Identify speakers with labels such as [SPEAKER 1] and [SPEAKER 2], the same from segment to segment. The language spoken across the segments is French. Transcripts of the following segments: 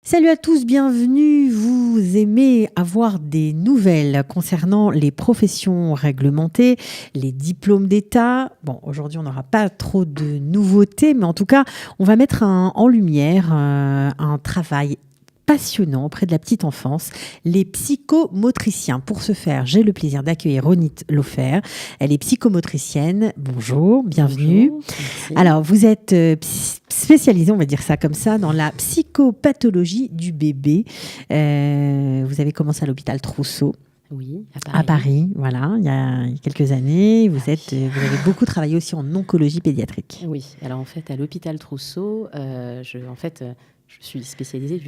[SPEAKER 1] Salut à tous, bienvenue. Vous aimez avoir des nouvelles concernant les professions réglementées, les diplômes d'État. Bon, aujourd'hui, on n'aura pas trop de nouveautés, mais en tout cas, on va mettre en lumière un travail passionnant auprès de la petite enfance, les psychomotriciens. Pour ce faire, j'ai le plaisir d'accueillir Ronit Lofer. Elle est psychomotricienne. Bonjour, bienvenue.
[SPEAKER 2] Bonjour, merci.
[SPEAKER 1] Alors, vous êtes spécialisée, on va dire ça comme ça, dans la psychopathologie du bébé. Vous avez commencé à l'hôpital Trousseau.
[SPEAKER 2] Oui,
[SPEAKER 1] À Paris, voilà, il y a quelques années. Vous avez beaucoup travaillé aussi en oncologie pédiatrique.
[SPEAKER 2] Oui, alors en fait, à l'hôpital Trousseau, je suis spécialisée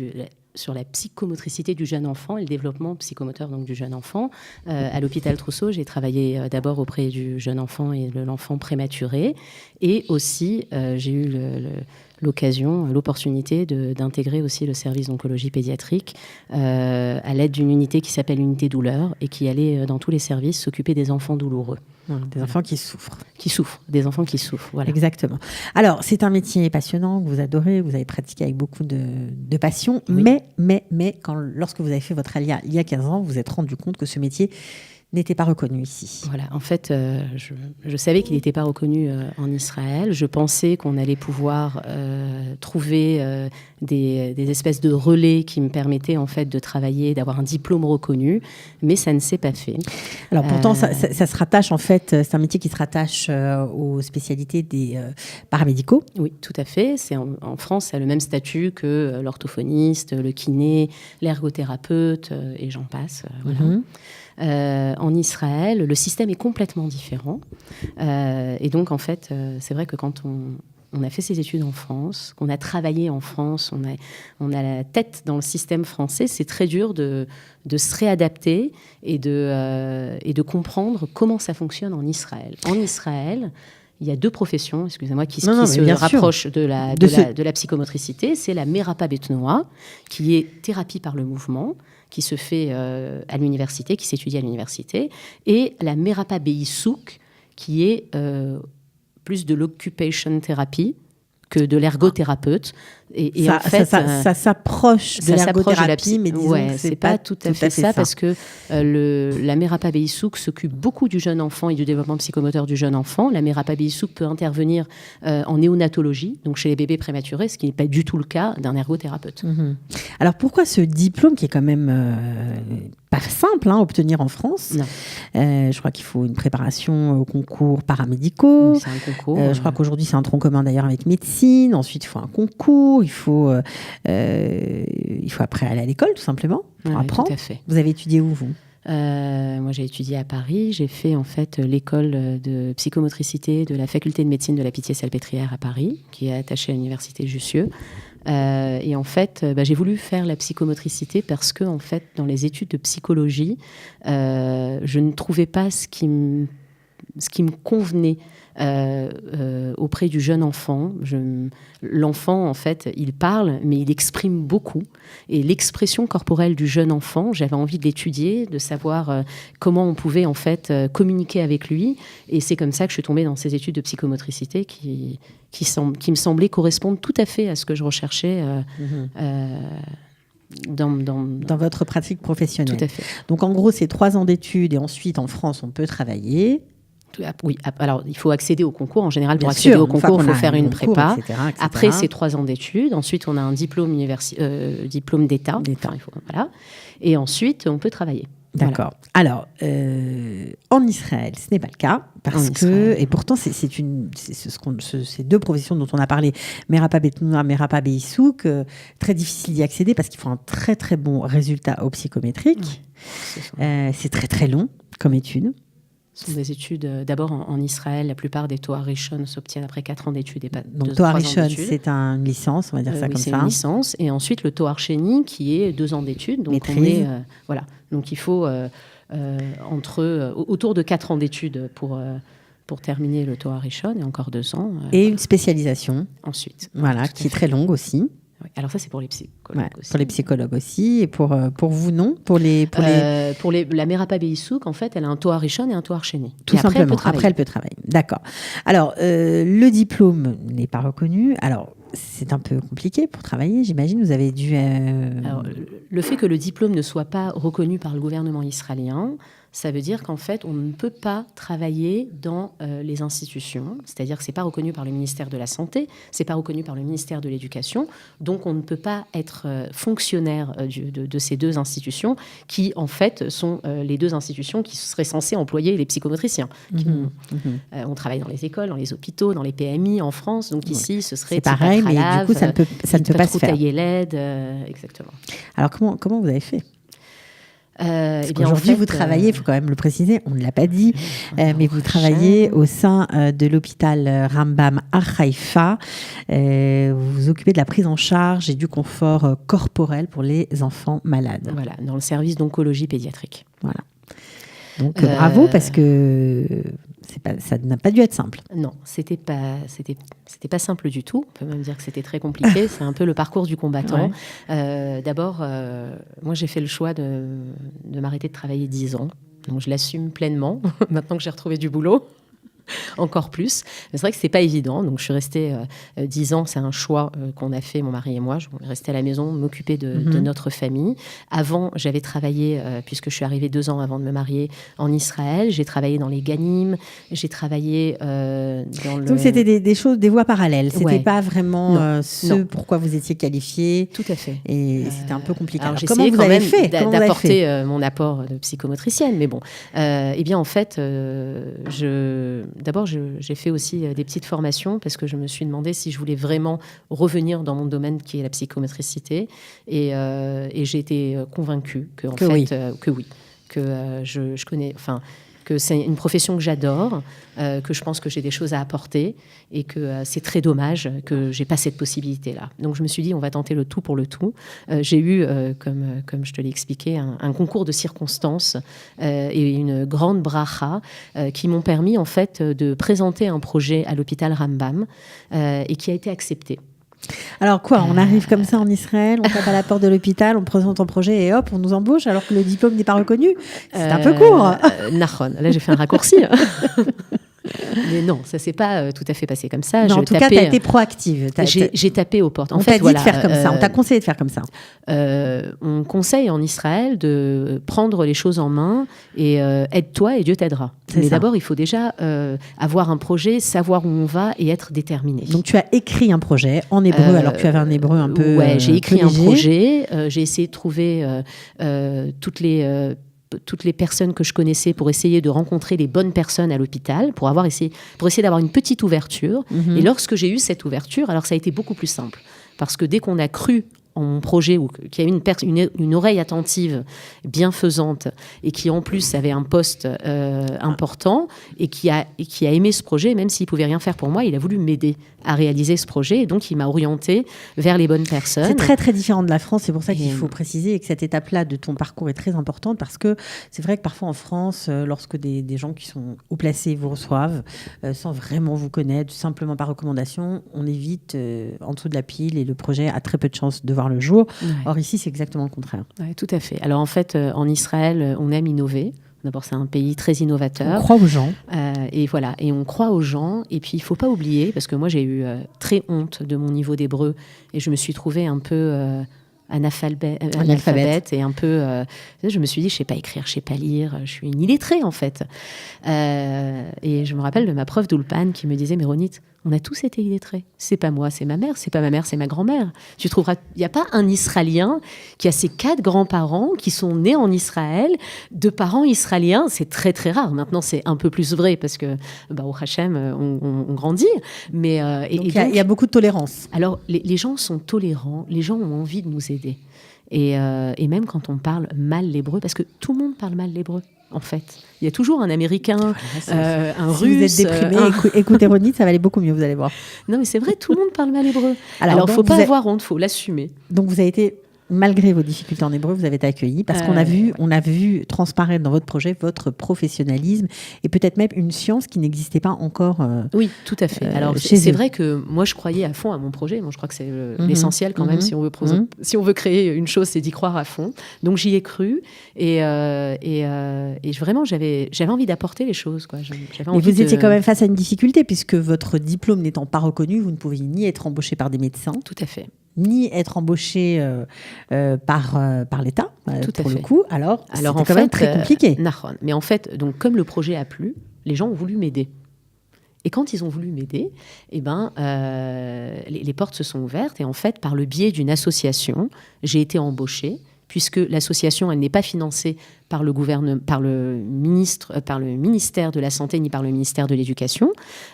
[SPEAKER 2] sur la psychomotricité du jeune enfant et le développement psychomoteur donc, du jeune enfant. À l'hôpital Trousseau, j'ai travaillé d'abord auprès du jeune enfant et de l'enfant prématuré. Et aussi, j'ai eu l'opportunité d'intégrer aussi le service d'oncologie pédiatrique à l'aide d'une unité qui s'appelle unité douleur et qui allait dans tous les services s'occuper des enfants douloureux.
[SPEAKER 1] Des enfants qui souffrent.
[SPEAKER 2] Des enfants qui souffrent, voilà.
[SPEAKER 1] Exactement. Alors, c'est un métier passionnant que vous adorez, vous avez pratiqué avec beaucoup de passion,
[SPEAKER 2] Oui.
[SPEAKER 1] mais lorsque vous avez fait votre alia il y a 15 ans, vous vous êtes rendu compte que ce métier n'était pas reconnu ici.
[SPEAKER 2] Voilà, en fait, je savais qu'il n'était pas reconnu en Israël. Je pensais qu'on allait pouvoir trouver des espèces de relais qui me permettaient en fait de travailler, d'avoir un diplôme reconnu, mais ça ne s'est pas fait.
[SPEAKER 1] Alors pourtant, ça se rattache en fait, c'est un métier qui se rattache aux spécialités des paramédicaux.
[SPEAKER 2] Oui, tout à fait. En France, ça a le même statut que l'orthophoniste, le kiné, l'ergothérapeute et j'en passe. Voilà.
[SPEAKER 1] Mm-hmm.
[SPEAKER 2] En Israël, le système est complètement différent. Et donc, en fait, c'est vrai que quand on a fait ses études en France, qu'on a travaillé en France, on a la tête dans le système français, c'est très dur de se réadapter et de comprendre comment ça fonctionne en Israël. En Israël, il y a deux professions, excusez-moi, qui se rapprochent de la psychomotricité. C'est la Merapa Betnoa, qui est thérapie par le mouvement, qui se fait à l'université, qui s'étudie à l'université, et la Merapa Beisouk, qui est plus de l'occupation therapy que de l'ergothérapeute. Et en fait,
[SPEAKER 1] ça s'approche de l'ergothérapie, mais disons que
[SPEAKER 2] c'est pas tout à fait ça, parce que la Merapa Beisouk s'occupe beaucoup du jeune enfant et du développement psychomoteur du jeune enfant. La Merapa Beisouk peut intervenir en néonatologie, donc chez les bébés prématurés, ce qui n'est pas du tout le cas d'un ergothérapeute.
[SPEAKER 1] Mm-hmm. Alors pourquoi ce diplôme qui est quand même pas simple à obtenir en France? Je crois qu'il faut une préparation aux concours paramédicaux.
[SPEAKER 2] Oui, c'est un concours.
[SPEAKER 1] Je crois qu'aujourd'hui c'est un tronc commun d'ailleurs avec médecine. Ensuite il faut un concours. Il faut après aller à l'école tout simplement pour apprendre.
[SPEAKER 2] Tout à fait.
[SPEAKER 1] Vous avez étudié où vous?
[SPEAKER 2] Moi, j'ai étudié à Paris. J'ai fait en fait l'école de psychomotricité de la faculté de médecine de la Pitié-Salpêtrière à Paris, qui est attachée à l'université Jussieu. Et en fait, j'ai voulu faire la psychomotricité parce que, en fait, dans les études de psychologie, je ne trouvais pas ce qui me convenait auprès du jeune enfant. L'enfant, en fait, il parle, mais il exprime beaucoup. Et l'expression corporelle du jeune enfant, j'avais envie de l'étudier, de savoir comment on pouvait, en fait, communiquer avec lui. Et c'est comme ça que je suis tombée dans ces études de psychomotricité qui me semblaient correspondre tout à fait à ce que je recherchais dans
[SPEAKER 1] votre pratique professionnelle.
[SPEAKER 2] Tout à fait.
[SPEAKER 1] Donc, en gros, c'est 3 ans d'études et ensuite, en France, on peut travailler.
[SPEAKER 2] Oui, alors il faut accéder au concours. En général, pour accéder au concours, il faut faire une prépa.
[SPEAKER 1] Etc.
[SPEAKER 2] Après, c'est 3 ans d'études. Ensuite, on a un diplôme d'État. Voilà. Et ensuite, on peut travailler.
[SPEAKER 1] D'accord. Voilà. Alors, en Israël, ce n'est pas le cas. Parce que, et pourtant, ces deux professions dont on a parlé, Merapa Betnoa, Merapa Beisouk, très difficile d'y accéder parce qu'il faut un très très bon résultat au psychométrique. C'est très très long comme étude.
[SPEAKER 2] Ce sont des études, d'abord en Israël, la plupart des Toar Rishon s'obtiennent après 4 ans d'études et pas 2 ans.
[SPEAKER 1] Donc Toar Rishon, c'est une licence, on va dire ça comme ça.
[SPEAKER 2] C'est une licence. Et ensuite, le Toar Sheni, qui est 2 ans d'études. Donc
[SPEAKER 1] maîtrise.
[SPEAKER 2] Voilà. Donc il faut autour de 4 ans d'études pour terminer le Toar Rishon et encore 2 ans.
[SPEAKER 1] Et une spécialisation.
[SPEAKER 2] Ensuite.
[SPEAKER 1] Voilà, qui est très longue aussi.
[SPEAKER 2] Oui. Alors ça, c'est pour les psychologues aussi.
[SPEAKER 1] Pour les psychologues aussi. Et pour vous, non? Pour
[SPEAKER 2] la Merapa Beisouk, en fait, elle a un Toar Rishon et un Toar Sheni.
[SPEAKER 1] Tout simplement. Après, elle peut travailler. D'accord. Alors, le diplôme n'est pas reconnu. Alors, c'est un peu compliqué pour travailler, j'imagine. Vous avez dû...
[SPEAKER 2] Alors, le fait que le diplôme ne soit pas reconnu par le gouvernement israélien, ça veut dire qu'en fait, on ne peut pas travailler dans les institutions. C'est-à-dire que ce n'est pas reconnu par le ministère de la Santé, ce n'est pas reconnu par le ministère de l'Éducation. Donc, on ne peut pas être fonctionnaire de ces deux institutions qui, en fait, sont les deux institutions qui seraient censées employer les psychomotriciens. On travaille dans les écoles, dans les hôpitaux, dans les PMI en France. Donc, ici, ce serait...
[SPEAKER 1] C'est pareil, mais du coup, ça ne peut pas se faire.
[SPEAKER 2] Tailler l'aide, exactement.
[SPEAKER 1] Alors, comment vous avez fait ?
[SPEAKER 2] Parce
[SPEAKER 1] qu'aujourd'hui, vous travaillez, il faut quand même le préciser, on ne l'a pas dit, mais vous travaillez au sein de l'hôpital Rambam à Haïfa. Vous vous occupez de la prise en charge et du confort corporel pour les enfants malades.
[SPEAKER 2] Voilà, dans le service d'oncologie pédiatrique.
[SPEAKER 1] Voilà. Donc bravo, parce que ça n'a pas dû être simple.
[SPEAKER 2] Non, c'était pas simple du tout. On peut même dire que c'était très compliqué. C'est un peu le parcours du combattant. Ouais. D'abord, moi j'ai fait le choix de m'arrêter de travailler 10 ans. Donc je l'assume pleinement, maintenant que j'ai retrouvé du boulot. Encore plus. Mais c'est vrai que c'est pas évident. Donc, je suis restée 10 ans. C'est un choix qu'on a fait, mon mari et moi. Je suis restée à la maison, m'occuper de notre famille. Avant, j'avais travaillé, puisque je suis arrivée 2 ans avant de me marier, en Israël. J'ai travaillé dans les Ganim. J'ai travaillé dans le...
[SPEAKER 1] Donc, c'était des choses, des voies parallèles. C'était pas vraiment
[SPEAKER 2] non.
[SPEAKER 1] pourquoi vous étiez qualifiée.
[SPEAKER 2] Tout à fait.
[SPEAKER 1] Et c'était un peu compliqué.
[SPEAKER 2] Alors,
[SPEAKER 1] comment vous avez fait
[SPEAKER 2] d'apporter mon apport de psychomotricienne. Mais bon, eh bien, en fait, d'abord, j'ai fait aussi des petites formations parce que je me suis demandé si je voulais vraiment revenir dans mon domaine qui est la psychomotricité. Et j'ai été convaincue que je connais... Enfin, que c'est une profession que j'adore, que je pense que j'ai des choses à apporter et que c'est très dommage que j'ai pas cette possibilité-là. Donc je me suis dit, on va tenter le tout pour le tout. J'ai eu, comme je te l'ai expliqué, un concours de circonstances et une grande bracha qui m'ont permis en fait de présenter un projet à l'hôpital Rambam et qui a été accepté.
[SPEAKER 1] Alors quoi, on arrive comme ça en Israël, on tape à la porte de l'hôpital, on présente un projet et hop, on nous embauche alors que le diplôme n'est pas reconnu. C'est un peu court.
[SPEAKER 2] Nahon, là j'ai fait un raccourci. Mais non, ça s'est pas tout à fait passé comme ça.
[SPEAKER 1] Non, en tout cas, tu as été proactive.
[SPEAKER 2] J'ai tapé aux portes.
[SPEAKER 1] On t'a dit de faire comme ça, on t'a conseillé de faire comme ça.
[SPEAKER 2] On conseille en Israël de prendre les choses en main et aide-toi et Dieu t'aidera. Mais d'abord, il faut déjà avoir un projet, savoir où on va et être déterminé.
[SPEAKER 1] Donc, tu as écrit un projet en hébreu, alors que tu avais un hébreu un peu
[SPEAKER 2] ouais, j'ai écrit
[SPEAKER 1] léger.
[SPEAKER 2] Un projet. J'ai essayé de trouver toutes les personnes que je connaissais pour essayer de rencontrer les bonnes personnes à l'hôpital, pour essayer d'avoir une petite ouverture. Et lorsque j'ai eu cette ouverture, alors ça a été beaucoup plus simple. Parce que dès qu'on a cru en mon projet, ou qu'il y a une oreille attentive, bienfaisante, et qui en plus avait un poste important, et qui a aimé ce projet, même s'il ne pouvait rien faire pour moi, il a voulu m'aider à réaliser ce projet, et donc il m'a orientée vers les bonnes personnes.
[SPEAKER 1] C'est très très différent de la France, c'est pour ça qu'il faut préciser que cette étape-là de ton parcours est très importante, parce que c'est vrai que parfois en France, lorsque des gens qui sont haut placés vous reçoivent, sans vraiment vous connaître, simplement par recommandation, on est vite en dessous de la pile, et le projet a très peu de chances de voir le jour. Ouais. Or ici, c'est exactement le contraire.
[SPEAKER 2] Ouais, tout à fait. Alors en fait, en Israël, on aime innover. D'abord, c'est un pays très innovateur.
[SPEAKER 1] On croit aux gens.
[SPEAKER 2] Et voilà, et on croit aux gens. Et puis, il ne faut pas oublier, parce que moi, j'ai eu très honte de mon niveau d'hébreu, et je me suis trouvée un peu analphabète et un peu... je me suis dit, je ne sais pas écrire, je ne sais pas lire, je suis une illettrée, en fait. Et je me rappelle de ma prof d'Ulpan qui me disait, mais Ronit, on a tous été illettrés. C'est pas moi, c'est ma mère. C'est pas ma mère, c'est ma grand-mère. Tu trouveras, il n'y a pas un Israélien qui a ses 4 grands-parents qui sont nés en Israël, de parents israéliens. C'est très très rare. Maintenant, c'est un peu plus vrai parce que, au Hachem, on grandit. Mais
[SPEAKER 1] donc, il y a beaucoup de tolérance.
[SPEAKER 2] Alors, les gens sont tolérants. Les gens ont envie de nous aider. Et même quand on parle mal l'hébreu, parce que tout le monde parle mal l'hébreu. En fait, il y a toujours un Américain, un Russe.
[SPEAKER 1] Si vous êtes déprimé, écoutez Ronit, ça va aller beaucoup mieux, vous allez voir.
[SPEAKER 2] Non, mais c'est vrai, tout le monde parle mal hébreu. Alors, il ne faut pas avoir honte, il faut l'assumer.
[SPEAKER 1] Donc, vous avez été malgré vos difficultés en hébreu, vous avez été accueillis parce qu'on a vu transparaître dans votre projet votre professionnalisme et peut-être même une science qui n'existait pas encore.
[SPEAKER 2] Oui, tout à fait. Alors, c'est vrai que moi, je croyais à fond à mon projet. Moi, je crois que c'est l'essentiel quand même si on veut créer une chose, c'est d'y croire à fond. Donc, j'y ai cru et vraiment, j'avais envie d'apporter les choses, quoi.
[SPEAKER 1] Mais vous étiez quand même face à une difficulté puisque votre diplôme n'étant pas reconnu, vous ne pouviez ni être embauché par des médecins.
[SPEAKER 2] Tout à fait.
[SPEAKER 1] Ni être embauché par l'État, pour le coup. Alors c'était
[SPEAKER 2] en
[SPEAKER 1] quand
[SPEAKER 2] fait,
[SPEAKER 1] même très compliqué.
[SPEAKER 2] Mais en fait, donc, comme le projet a plu, les gens ont voulu m'aider. Et quand ils ont voulu m'aider, les portes se sont ouvertes. Et en fait, par le biais d'une association, j'ai été embauchée, puisque l'association, elle n'est pas financée par le gouvernement, par le ministère de la Santé, ni par le ministère de l'Éducation.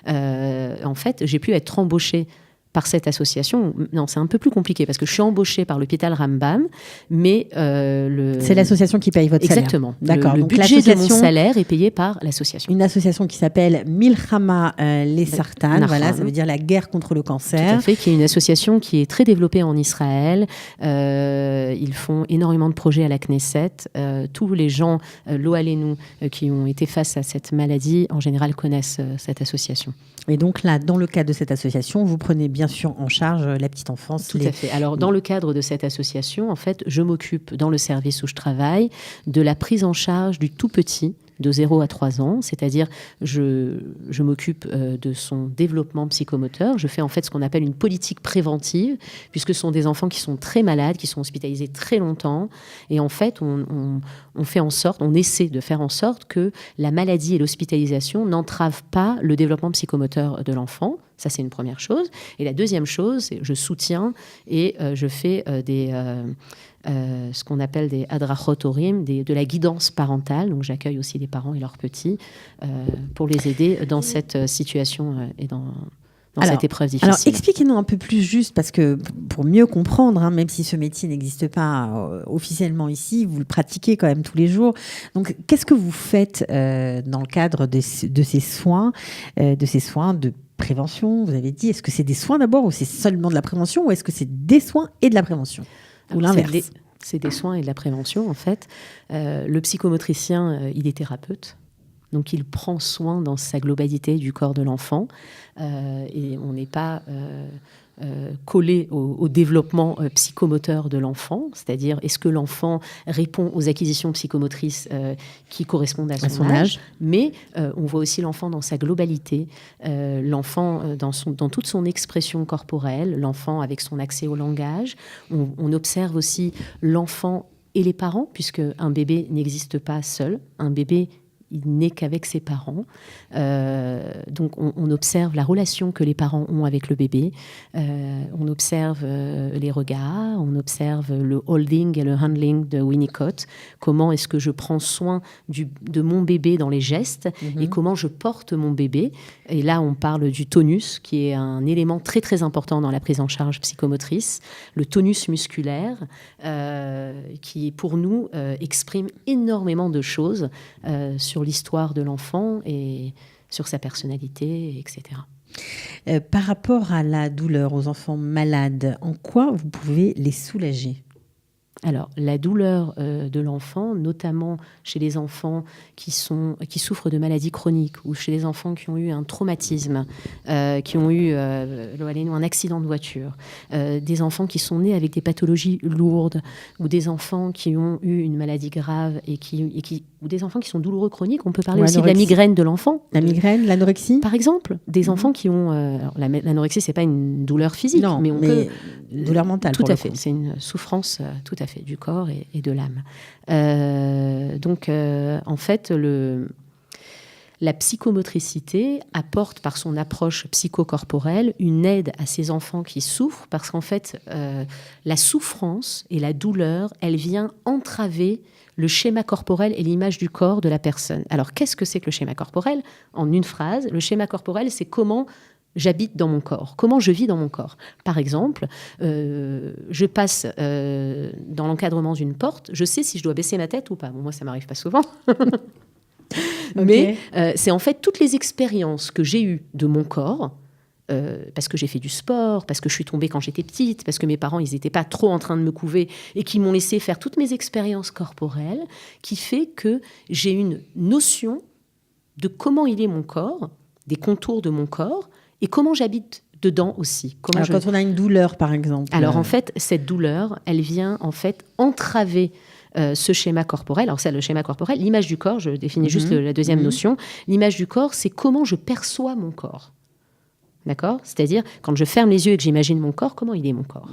[SPEAKER 2] En fait, j'ai pu être embauchée par cette association. Non, c'est un peu plus compliqué parce que je suis embauchée par l'hôpital Rambam, mais
[SPEAKER 1] c'est l'association qui paye votre salaire.
[SPEAKER 2] Exactement.
[SPEAKER 1] D'accord.
[SPEAKER 2] Le budget de mon salaire est payé par l'association.
[SPEAKER 1] Une association qui s'appelle Milchama Lesartan, voilà, ça veut dire la guerre contre le cancer.
[SPEAKER 2] Tout à fait, qui est une association qui est très développée en Israël. Ils font énormément de projets à la Knesset. Tous les gens, Lo Aleinu, qui ont été face à cette maladie, en général connaissent cette association.
[SPEAKER 1] Et donc là, dans le cadre de cette association, vous prenez bien sûr en charge la petite enfance.
[SPEAKER 2] Tout à fait. Alors, dans le cadre de cette association, en fait, je m'occupe, dans le service où je travaille, de la prise en charge du tout petit, de 0 à 3 ans, c'est-à-dire je m'occupe de son développement psychomoteur. Je fais en fait ce qu'on appelle une politique préventive, puisque ce sont des enfants qui sont très malades, qui sont hospitalisés très longtemps. Et en fait, on fait en sorte, on essaie de faire en sorte que la maladie et l'hospitalisation n'entravent pas le développement psychomoteur de l'enfant. Ça, c'est une première chose. Et la deuxième chose, c'est je soutiens et je fais ce qu'on appelle des adrachot horim, de la guidance parentale. Donc, j'accueille aussi les parents et leurs petits pour les aider dans cette situation et dans cette épreuve difficile.
[SPEAKER 1] Alors, expliquez-nous un peu plus juste, parce que pour mieux comprendre, même si ce métier n'existe pas officiellement ici, vous le pratiquez quand même tous les jours. Donc, qu'est-ce que vous faites dans le cadre de ces soins de prévention, vous avez dit, est-ce que c'est des soins d'abord ou c'est seulement de la prévention ou est-ce que c'est des soins et de la prévention ou l'inverse?
[SPEAKER 2] C'est des soins et de la prévention en fait. Le psychomotricien, il est thérapeute. Donc il prend soin dans sa globalité du corps de l'enfant et on n'est pas collé au développement psychomoteur de l'enfant, c'est-à-dire est-ce que l'enfant répond aux acquisitions psychomotrices qui correspondent à son âge. Mais on voit aussi l'enfant dans sa globalité, l'enfant dans toute son expression corporelle, l'enfant avec son accès au langage. On observe aussi l'enfant et les parents, puisque un bébé n'existe pas seul. Un bébé, il n'est qu'avec ses parents. Donc, on observe la relation que les parents ont avec le bébé. On observe les regards, on observe le holding et le handling de Winnicott. Comment est-ce que je prends soin de mon bébé dans les gestes et comment je porte mon bébé. Et là, on parle du tonus, qui est un élément très, très important dans la prise en charge psychomotrice. Le tonus musculaire, qui, pour nous, exprime énormément de choses sur l'histoire de l'enfant et sur sa personnalité, etc.
[SPEAKER 1] Par rapport à la douleur, aux enfants malades, en quoi vous pouvez les soulager ?
[SPEAKER 2] Alors, la douleur de l'enfant, notamment chez les enfants qui souffrent de maladies chroniques ou chez les enfants qui ont eu un traumatisme, qui ont eu un accident de voiture, des enfants qui sont nés avec des pathologies lourdes ou des enfants qui ont eu une maladie grave ou des enfants qui sont douloureux chroniques. On peut parler aussi de la migraine de l'enfant.
[SPEAKER 1] La migraine, l'anorexie ?
[SPEAKER 2] Par exemple, des enfants qui ont... l'anorexie, ce n'est pas une douleur physique,
[SPEAKER 1] non, mais une douleur mentale.
[SPEAKER 2] Tout à fait, c'est une souffrance tout à fait du corps et de l'âme. Donc, en fait, la psychomotricité apporte, par son approche psychocorporelle, une aide à ces enfants qui souffrent, parce qu'en fait, la souffrance et la douleur, elle vient entraver le schéma corporel et l'image du corps de la personne. Alors, qu'est-ce que c'est que le schéma corporel ? En une phrase, le schéma corporel, c'est comment j'habite dans mon corps, comment je vis dans mon corps. Par exemple, je passe dans l'encadrement d'une porte, je sais si je dois baisser ma tête ou pas. Bon, moi, ça ne m'arrive pas souvent. Mais c'est en fait toutes les expériences que j'ai eues de mon corps parce que j'ai fait du sport, parce que je suis tombée quand j'étais petite, parce que mes parents, ils n'étaient pas trop en train de me couver et qui m'ont laissé faire toutes mes expériences corporelles, qui fait que j'ai une notion de comment il est mon corps, des contours de mon corps et comment j'habite dedans aussi.
[SPEAKER 1] Alors, quand on a une douleur, par exemple.
[SPEAKER 2] Alors, en fait, cette douleur, elle vient en fait entraver ce schéma corporel. Alors, ça, le schéma corporel, l'image du corps, je définis juste la deuxième notion. L'image du corps, c'est comment je perçois mon corps. D'accord ? C'est-à-dire, quand je ferme les yeux et que j'imagine mon corps, comment il est mon corps ?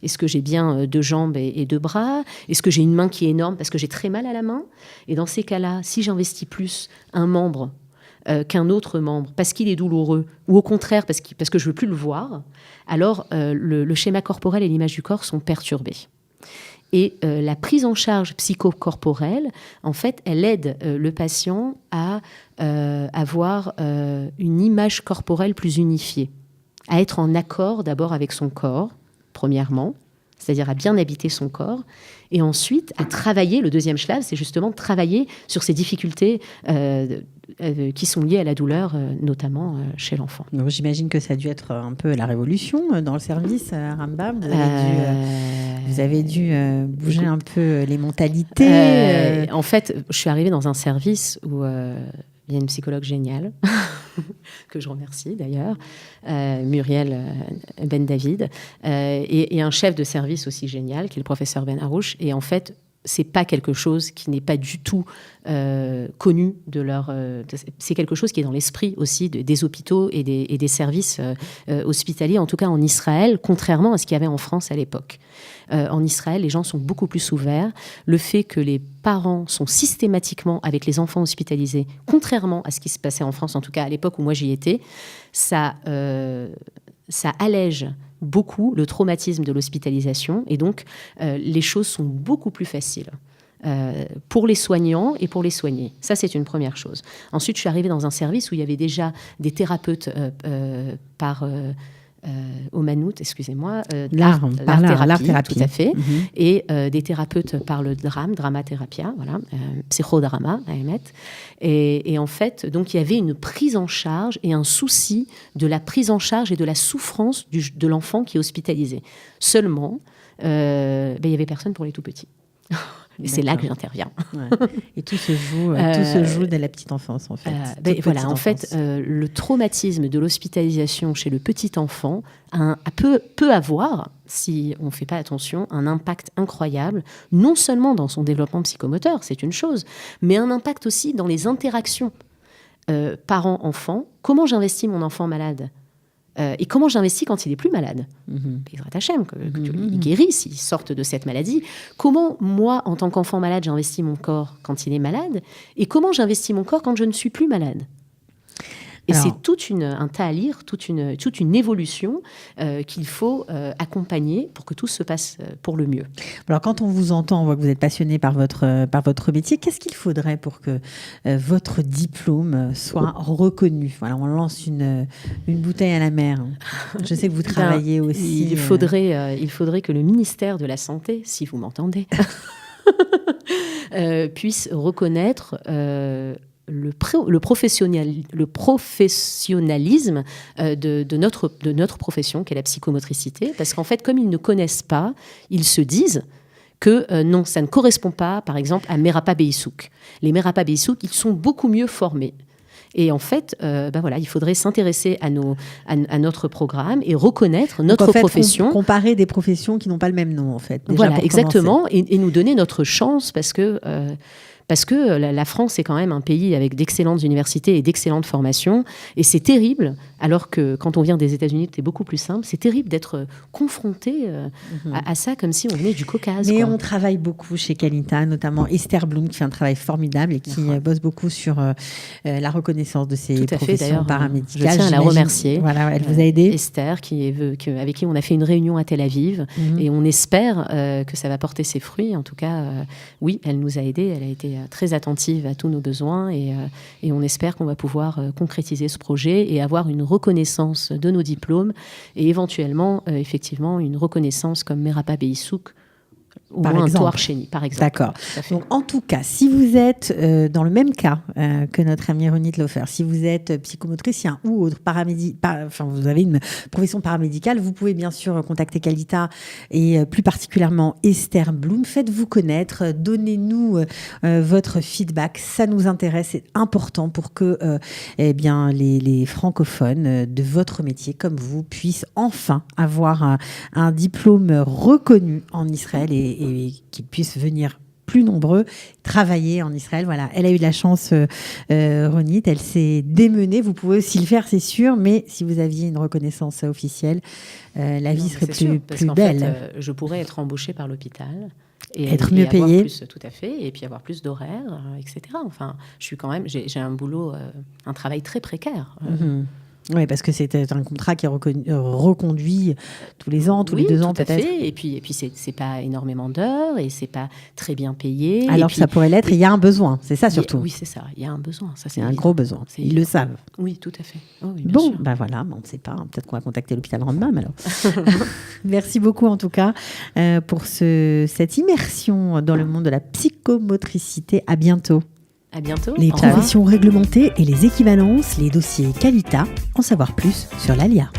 [SPEAKER 2] Est-ce que j'ai bien 2 jambes et 2 bras ? Est-ce que j'ai une main qui est énorme parce que j'ai très mal à la main ? Et dans ces cas-là, si j'investis plus un membre qu'un autre membre parce qu'il est douloureux, ou au contraire parce que je ne veux plus le voir, alors le schéma corporel et l'image du corps sont perturbés. Et la prise en charge psychocorporelle, en fait, elle aide le patient à avoir une image corporelle plus unifiée, à être en accord d'abord avec son corps, premièrement, c'est-à-dire à bien habiter son corps, et ensuite à travailler, le deuxième schlave, c'est justement travailler sur ces difficultés qui sont liées à la douleur, notamment chez l'enfant.
[SPEAKER 1] Donc, j'imagine que ça a dû être un peu la révolution dans le service, Rambam. Vous avez dû bouger un peu les mentalités.
[SPEAKER 2] En fait, je suis arrivée dans un service où il y a une psychologue géniale, que je remercie d'ailleurs, Muriel Ben David, et un chef de service aussi génial, qui est le professeur Ben Harouche. Et en fait, c'est pas quelque chose qui n'est pas du tout connu de leur. C'est quelque chose qui est dans l'esprit aussi des hôpitaux et des services hospitaliers, en tout cas en Israël, contrairement à ce qu'il y avait en France à l'époque. En Israël, les gens sont beaucoup plus ouverts. Le fait que les parents sont systématiquement avec les enfants hospitalisés, contrairement à ce qui se passait en France, en tout cas à l'époque où moi j'y étais, ça allège beaucoup le traumatisme de l'hospitalisation, et donc les choses sont beaucoup plus faciles pour les soignants et pour les soignés. Ça, c'est une première chose. Ensuite, je suis arrivée dans un service où il y avait déjà des thérapeutes par Omanout, excusez-moi, l'art thérapie, tout à fait, et des thérapeutes par le dramatherapia, voilà, psychodrama, à émettre. Et en fait, donc il y avait une prise en charge et un souci de la prise en charge et de la souffrance de l'enfant qui est hospitalisé. Seulement, il y avait personne pour les tout petits. Et c'est là que j'interviens. Ouais.
[SPEAKER 1] Et tout se joue dès la petite enfance, en fait.
[SPEAKER 2] Voilà, en fait, le traumatisme de l'hospitalisation chez le petit enfant peut avoir, si on ne fait pas attention, un impact incroyable, non seulement dans son développement psychomoteur, c'est une chose, mais un impact aussi dans les interactions parents-enfants. Comment j'investis mon enfant malade ? Et comment j'investis quand il est plus malade ? Bezrat Hachem, il guérisse, il sorte de cette maladie. Comment, moi, en tant qu'enfant malade, j'investis mon corps quand il est malade ? Et comment j'investis mon corps quand je ne suis plus malade ? Et c'est un ta'alir, toute une évolution qu'il faut accompagner pour que tout se passe pour le mieux.
[SPEAKER 1] Alors, quand on vous entend, on voit que vous êtes passionné par votre métier. Qu'est-ce qu'il faudrait pour que votre diplôme soit reconnu ? Voilà, on lance une bouteille à la mer. Je sais que vous travaillez aussi.
[SPEAKER 2] Il faudrait que le ministère de la Santé, si vous m'entendez, puisse reconnaître le professionnalisme de notre profession, qui est la psychomotricité, parce qu'en fait, comme ils ne connaissent pas, ils se disent que non, ça ne correspond pas, par exemple, à Merapa Beissouk. Les Merapa Beissouk, ils sont beaucoup mieux formés. Et en fait, voilà, il faudrait s'intéresser à notre programme et reconnaître notre profession.
[SPEAKER 1] Comparer des professions qui n'ont pas le même nom, en fait.
[SPEAKER 2] Voilà, exactement, et nous donner notre chance, parce que la France est quand même un pays avec d'excellentes universités et d'excellentes formations. Et c'est terrible, alors que quand on vient des États-Unis, c'est beaucoup plus simple. C'est terrible d'être confronté à ça comme si on venait du Caucase.
[SPEAKER 1] Mais on travaille beaucoup chez Qualita, notamment Esther Blum, qui fait un travail formidable et qui bosse beaucoup sur la reconnaissance de ces professions paramédicales.
[SPEAKER 2] Je tiens à la remercier.
[SPEAKER 1] Voilà, elle vous a aidé.
[SPEAKER 2] Esther, avec qui on a fait une réunion à Tel Aviv. Et on espère que ça va porter ses fruits. En tout cas, oui, elle nous a aidés. Elle a été très attentive à tous nos besoins et on espère qu'on va pouvoir concrétiser ce projet et avoir une reconnaissance de nos diplômes et éventuellement, effectivement, une reconnaissance comme Merapa Beissouk au
[SPEAKER 1] par
[SPEAKER 2] moins
[SPEAKER 1] exemple.
[SPEAKER 2] un taux Archénie, par exemple.
[SPEAKER 1] D'accord.
[SPEAKER 2] Tout à fait.
[SPEAKER 1] Donc, en tout cas, si vous êtes dans le même cas que notre ami Ronit Laufer, si vous êtes psychomotricien ou autre vous avez une profession paramédicale, vous pouvez bien sûr contacter Qualita et plus particulièrement Esther Blum. Faites-vous connaître, donnez-nous votre feedback, ça nous intéresse, c'est important pour que les francophones de votre métier comme vous puissent enfin avoir un diplôme reconnu en Israël et qu'ils puissent venir plus nombreux travailler en Israël. Voilà, elle a eu de la chance, Ronit, elle s'est démenée. Vous pouvez aussi le faire, c'est sûr, mais si vous aviez une reconnaissance officielle, la vie serait plus belle.
[SPEAKER 2] Fait, je pourrais être embauchée par l'hôpital. Et
[SPEAKER 1] être mieux payé.
[SPEAKER 2] Tout à fait, et puis avoir plus d'horaires, etc. Enfin, je suis quand même, j'ai un boulot, un travail très précaire.
[SPEAKER 1] Oui, parce que c'est un contrat qui est reconduit tous les ans, tous les 2 ans peut-être.
[SPEAKER 2] Tout à fait. Et puis c'est pas énormément d'heures et c'est pas très bien payé.
[SPEAKER 1] Alors que ça pourrait l'être. Il y a un besoin, c'est ça surtout.
[SPEAKER 2] Oui, c'est ça. Il y a un besoin. Ça, c'est
[SPEAKER 1] un gros besoin. Ils le savent.
[SPEAKER 2] Oui, tout à fait. Oh, oui,
[SPEAKER 1] bon, bah voilà, on ne sait pas. Peut-être qu'on va contacter l'hôpital Rambam alors. Merci beaucoup en tout cas pour cette immersion dans le monde de la psychomotricité. À bientôt.
[SPEAKER 2] À bientôt.
[SPEAKER 1] Les professions réglementées et les équivalences, les dossiers Qualita, en savoir plus sur l'ALIA.